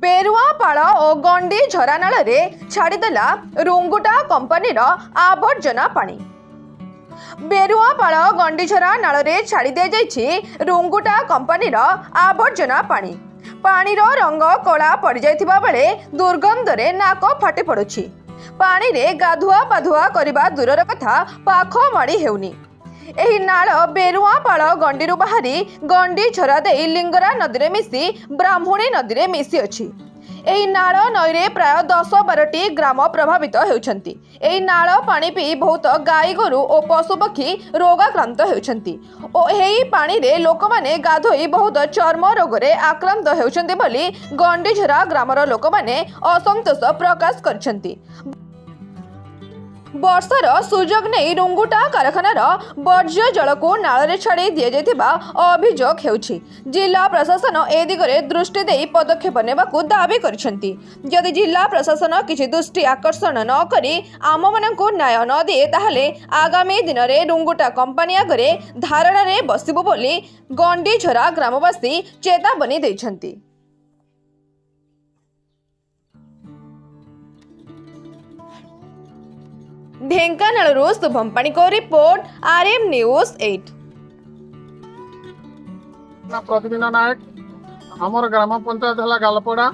पेरुआपाड़ और गंडी झरा नाल छाड़देला रुंगुटा कंपनीर आवर्जना पानी। बेरुआपाड़ गंडीझरा नाल छाड़ी दि जाइछि रुंगुटा कंपनीर आवर्जना पानी। पानीर रंग कला पड़ जाइथिबा बेले दुर्गंधरे नाक फाटी पड़ुछि। पानी रे गाधुआ पाधुआ करबा दूरर कथा पाख माड़ी हेउनी। एही नाल बेरुआपाड़ गंडीरु बाहरी गंडी झरा दे लिंगरा नदी रे मिसी ब्राह्मणी नदी रे मिसी अछि। एही नाल नईरे प्राय 10-12टी ग्राम प्रभावित होउछन्ति। एही नाल पानी पी बहुत गाई गोरु और पशुपक्षी रोगाक्रांत होउछन्ति और एही पानी रे लोक माने गाधोई बहुत चर्म रोग रे आक्रांत होउछन्ति बोली गंडीझरा ग्रामर लोक माने असंतोष प्रकाश करछन्ति। वर्षार सुजोग नहीं रुंगुटा कारखानार वर्ज्य जल को नाल छाड़ी दि जाइथिबा अभियोग हेउछि। जिला प्रशासन ए दिगरे दृष्टि देई पदक्षेप नेबाकू दाबी करछन्ति। यदि जिला प्रशासन किछि दृष्टि आकर्षण न करी आम मानकू न्याय न दिए ताहले आगामी दिन रे रुंगुटा कंपनी आगरे धारणा रे बसिबो बोली गंडीझरा ग्रामवासी चेतावनी दैछन्ति। ढेंकानालरू शुभम पाणी को रिपोर्ट RM News 8। प्रतिदिन नायक आमर ग्राम पंचायत है गालपड़ा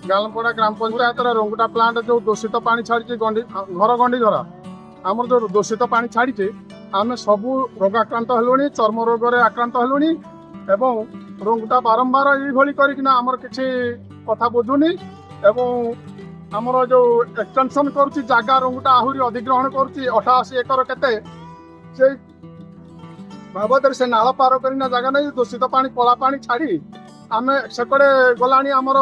ग्राम पंचायत रुंगुटा प्लांट जो दूषित पानी छाड़ी घर गंडी झरा आमर जो दूषित पानी छाड़ी आम सबू रोगाक्रांत हलुणी चर्म रोग आक्रांत हलुणी एवं रुंगुटा बारंबार ये करमर किसी कथा बुझुनी एवं आमर जो एक्सटेंशन करुच्ची जगह रुंगुटा आहरी अधिग्रहण करुच्ची 88 एकर केते से बाबद से नाल पार करना जगह नहीं दूषित पानी कला पानी छाड़ी आम सेकड़े गलानी आमर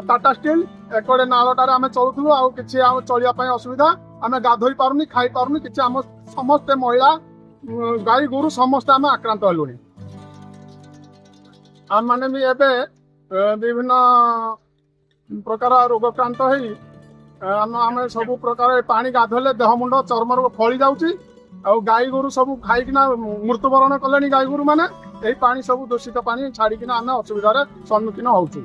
टाटा स्टील एकड़े नालटार आम चलुलु आउ कि चलिया असुविधा आम गाधोई पारुनी खाई पारुनी कि आम समस्ते महिला गाई गोरु समस्ते आम आक्रांत हलुनी। आम मैंने भी एवं विभिन्न प्रकार रोगाक्रांत आम सब प्रकार पानी गाधोले देह मुंड चर्म रोग फली जाऊँगी और गाई गोरु सब खाईकिना मृत्युवरण कले गाई गोरु मैंने यही पानी सब दूषित पानी छाड़िकिना आम असुविधार सम्मुखीन होचु।